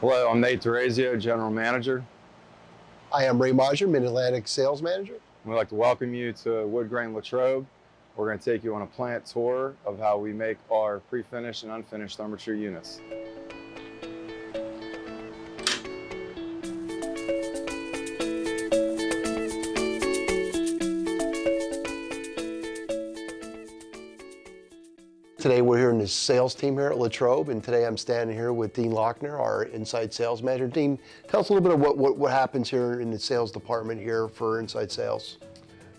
Hello, I'm Nate D'Orazio, General Manager. I am Ray Modger, Mid-Atlantic Sales Manager. We'd like to welcome you to Woodgrain Latrobe. We're going to take you on a plant tour of how we make our pre-finished and unfinished thermometer units. Today we're here in the sales team here at Latrobe, and today I'm standing here with Dean Lochner, our inside sales manager. Dean, tell us a little bit of what happens here in the sales department here for inside sales.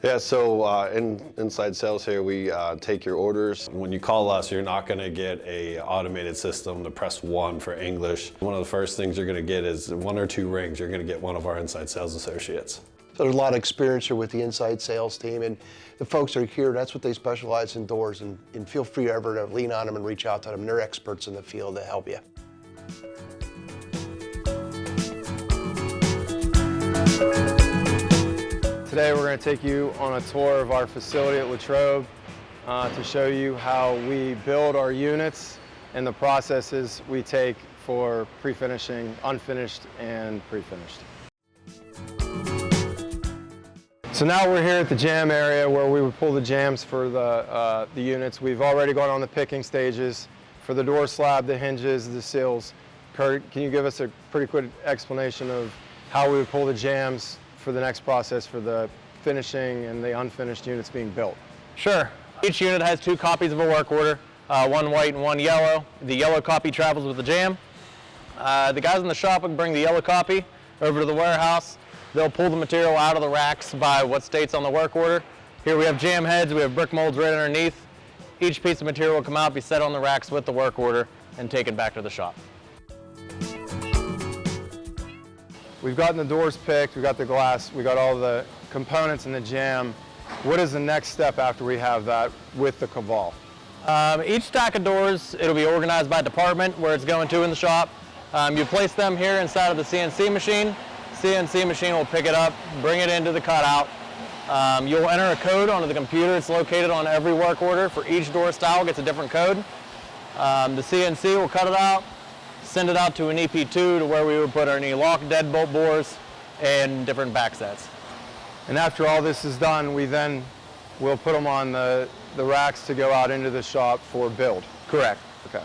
Yeah, so in inside sales here, we take your orders. When you call us, you're not going to get a automated system to press 1 for English. One of the first things you're going to get is 1 or 2 rings. You're going to get one of our inside sales associates. So there's a lot of experience here with the inside sales team, and the folks that are here, that's what they specialize in doors, and feel free ever to lean on them and reach out to them. They're experts in the field to help you. Today we're going to take you on a tour of our facility at Latrobe to show you how we build our units and the processes we take for pre-finishing, unfinished, and pre-finished. So now we're here at the jam area where we would pull the jams for the units. We've already gone on the picking stages for the door slab, the hinges, the seals. Kurt, can you give us a pretty quick explanation of how we would pull the jams for the next process for the finishing and the unfinished units being built? Sure. Each unit has 2 copies of a work order, one white and one yellow. The yellow copy travels with the jam. The guys in the shop will bring the yellow copy over to the warehouse. They'll pull the material out of the racks by what states on the work order. Here we have jam heads, we have brick molds right underneath. Each piece of material will come out, be set on the racks with the work order, and taken back to the shop. We've gotten the doors picked, we got the glass, we got all the components in the jam. What is the next step after we have that with the Caval? Each stack of doors, it'll be organized by department where it's going to in the shop. You place them here inside of the CNC machine. CNC machine will pick it up, bring it into the cutout. You'll enter a code onto the computer. It's located on every work order. For each door style, gets a different code. The CNC will cut it out, send it out to an EP2 to where we would put our knee lock deadbolt bores and different back sets. And after all this is done, we'll put them on the racks to go out into the shop for build. Correct. Okay.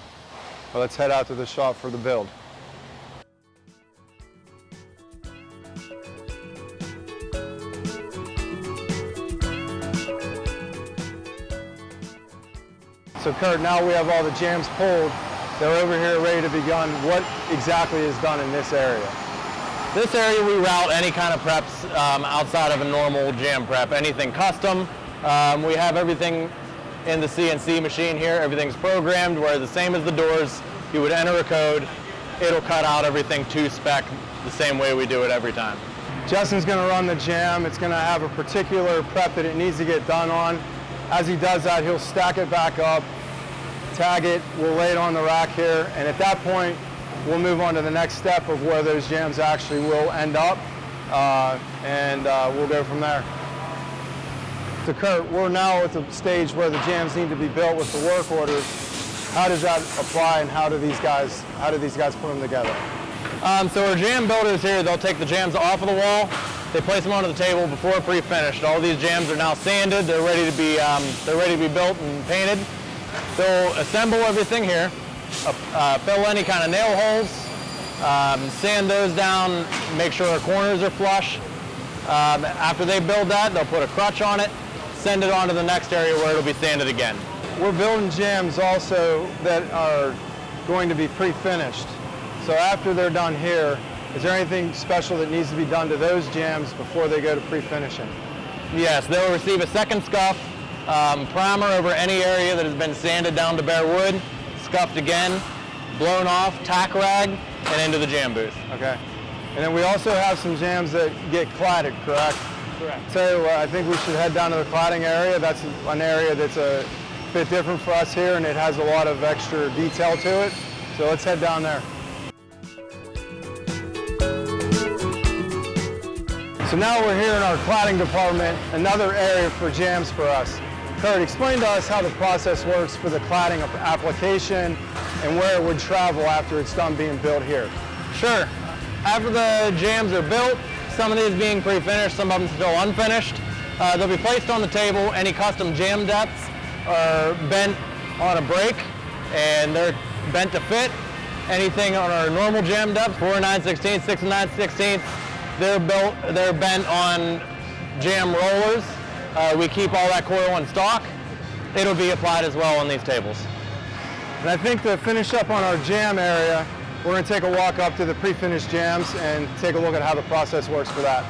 Well, let's head out to the shop for the build. So Kurt, now we have all the jams pulled. They're over here ready to be done. What exactly is done in this area? This area we route any kind of preps outside of a normal jam prep, anything custom. We have everything in the CNC machine here. Everything's programmed where the same as the doors, you would enter a code, it'll cut out everything to spec the same way we do it every time. Justin's going to run the jam. It's going to have a particular prep that it needs to get done on. As he does that, he'll stack it back up, tag it, we'll lay it on the rack here, and at that point, we'll move on to the next step of where those jams actually will end up, and we'll go from there. So Kurt, we're now at the stage where the jams need to be built with the work orders. How does that apply, and how do these guys put them together? So our jam builders here, they'll take the jams off of the wall. They place them onto the table before pre-finished. All these jams are now sanded. They're ready to be built and painted. They'll assemble everything here, fill any kind of nail holes, sand those down, make sure our corners are flush. After they build that, they'll put a crutch on it, send it on to the next area where it'll be sanded again. We're building jams also that are going to be pre-finished. So after they're done here, is there anything special that needs to be done to those jams before they go to pre-finishing? Yes, they'll receive a second scuff, primer over any area that has been sanded down to bare wood, scuffed again, blown off, tack rag, and into the jam booth. Okay. And then we also have some jams that get cladded, correct? Correct. So I think we should head down to the cladding area. That's an area that's a bit different for us here, and it has a lot of extra detail to it. So let's head down there. So now we're here in our cladding department, another area for jams for us. Kurt, explain to us how the process works for the cladding application and where it would travel after it's done being built here. Sure. After the jams are built, some of these being pre-finished, some of them still unfinished, they'll be placed on the table. Any custom jam depths are bent on a brake, and they're bent to fit. Anything on our normal jam depth, 4 9/16, 6 9/16, they're bent on jam rollers. We keep all that coil in stock. It'll be applied as well on these tables. And I think to finish up on our jam area, we're going to take a walk up to the pre-finished jams and take a look at how the process works for that.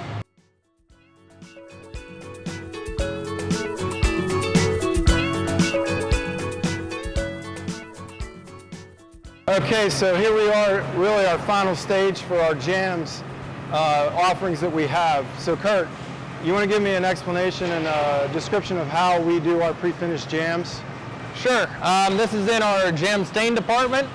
Okay, so here we are, really our final stage for our jams offerings that we have. So Kurt, you want to give me an explanation and a description of how we do our pre-finished jams? Sure. This is in our jam stain department.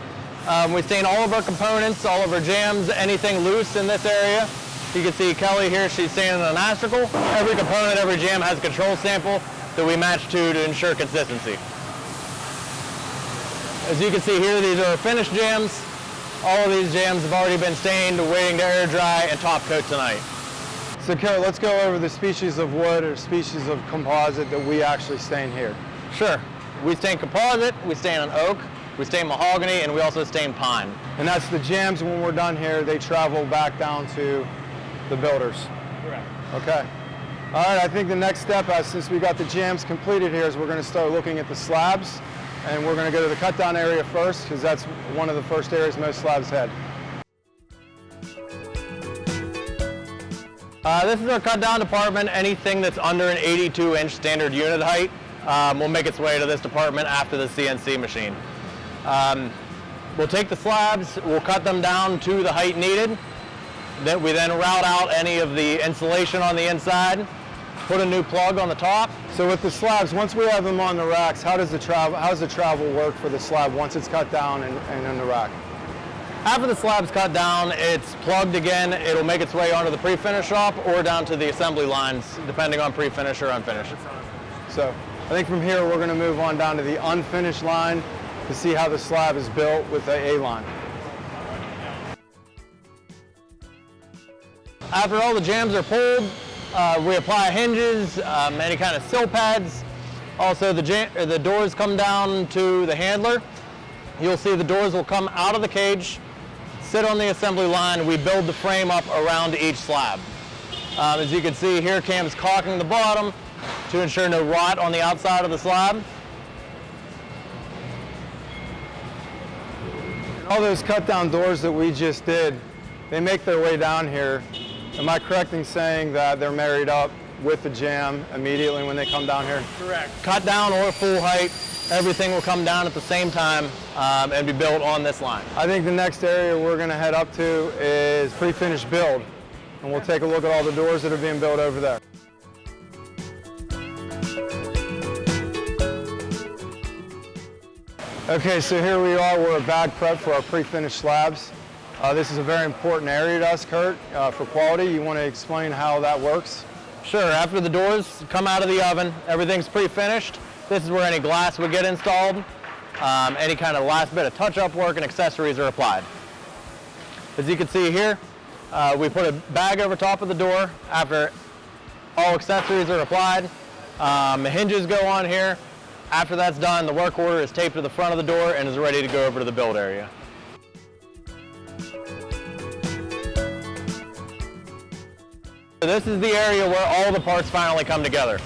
We stain all of our components, all of our jams, anything loose in this area. You can see Kelly here, she's staining an astragal. Every component, every jam has a control sample that we match to ensure consistency. As you can see here, these are finished jams. All of these jams have already been stained, waiting to air dry and top coat tonight. So Kurt, let's go over the species of wood or species of composite that we actually stain here. Sure. We stain composite, we stain on oak, we stain mahogany, and we also stain pine. And that's the jams. When we're done here, they travel back down to the builders. Correct. Okay. All right, I think the next step, since we got the jams completed here, is we're going to start looking at the slabs. And we're going to go to the cut down area first, because that's one of the first areas most slabs head. This is our cut down department. Anything that's under an 82-inch standard unit height will make its way to this department after the CNC machine. We'll take the slabs, we'll cut them down to the height needed. Then we then route out any of the insulation on the inside, put a new plug on the top. So with the slabs, once we have them on the racks, how does the travel work for the slab once it's cut down and in the rack? After the slab's cut down, it's plugged again. It'll make its way onto the pre-finish shop or down to the assembly lines, depending on pre-finish or unfinished. So I think from here we're going to move on down to the unfinished line to see how the slab is built with the A line. After all the jams are pulled, we apply hinges, any kind of sill pads. Also, the doors come down to the handler. You'll see the doors will come out of the cage, sit on the assembly line. We build the frame up around each slab. As you can see here, Cam's caulking the bottom to ensure no rot on the outside of the slab. All those cut down doors that we just did, they make their way down here. Am I correct in saying that they're married up with the jam immediately when they come down here? Correct. Cut down or full height, everything will come down at the same time and be built on this line. I think the next area we're going to head up to is pre-finished build, and we'll take a look at all the doors that are being built over there. Okay, so here we are. We're at bag prep for our pre-finished slabs. This is a very important area to us, Kurt, for quality. You want to explain how that works? Sure. After the doors come out of the oven, everything's pre-finished. This is where any glass would get installed. Any kind of last bit of touch-up work and accessories are applied. As you can see here, we put a bag over top of the door after all accessories are applied. The hinges go on here. After that's done, the work order is taped to the front of the door and is ready to go over to the build area. This is the area where all the parts finally come together.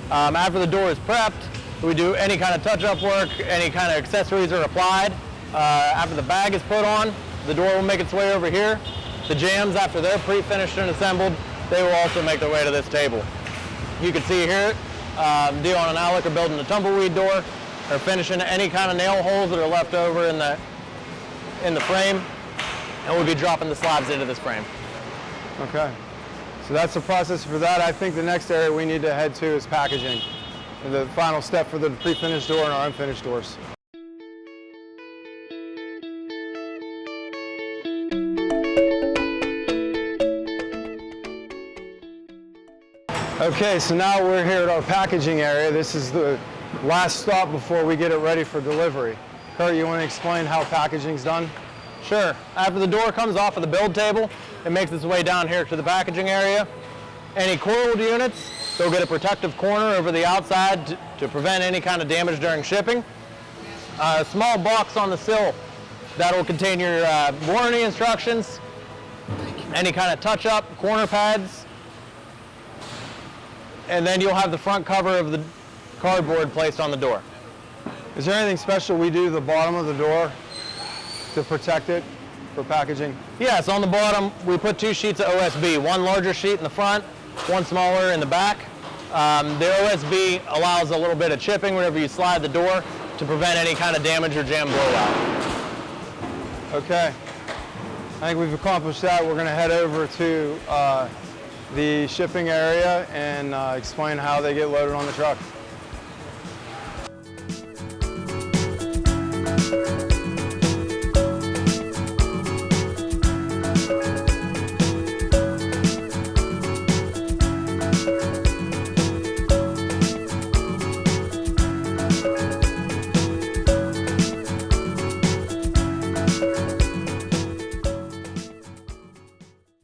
After the door is prepped, we do any kind of touch-up work, any kind of accessories are applied. After the bag is put on, the door will make its way over here. The jams, after they're pre-finished and assembled, they will also make their way to this table. You can see here, Dio and Alec are building the tumbleweed door, or finishing any kind of nail holes that are left over in the frame, and we'll be dropping the slabs into this frame. Okay. So that's the process for that. I think the next area we need to head to is packaging. The final step for the pre-finished door and our unfinished doors. Okay, so now we're here at our packaging area. This is the last stop before we get it ready for delivery. Kurt, you want to explain how packaging's done? Sure. After the door comes off of the build table, it makes its way down here to the packaging area. Any coiled units, they'll get a protective corner over the outside to prevent any kind of damage during shipping. A small box on the sill that will contain your warranty instructions, any kind of touch-up, corner pads, and then you'll have the front cover of the cardboard placed on the door. Is there anything special we do to the bottom of the door to protect it for packaging? Yes, on the bottom we put 2 sheets of OSB, one larger sheet in the front, one smaller in the back. The OSB allows a little bit of chipping whenever you slide the door to prevent any kind of damage or jam blowout. Okay, I think we've accomplished that. We're going to head over to the shipping area and explain how they get loaded on the truck.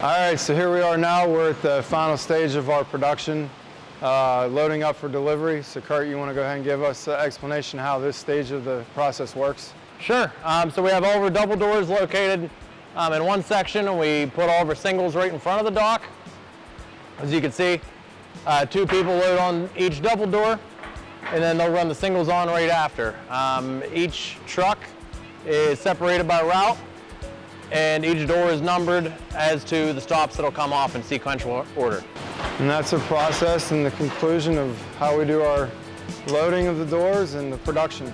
All right, so here we are now. We're at the final stage of our production, loading up for delivery. So Kurt, you want to go ahead and give us an explanation how this stage of the process works? Sure. So we have all of our double doors located in one section, and we put all of our singles right in front of the dock. As you can see, 2 people load on each double door, and then they'll run the singles on right after. Each truck is separated by route, and each door is numbered as to the stops that'll come off in sequential order. And that's a process and the conclusion of how we do our loading of the doors and the production.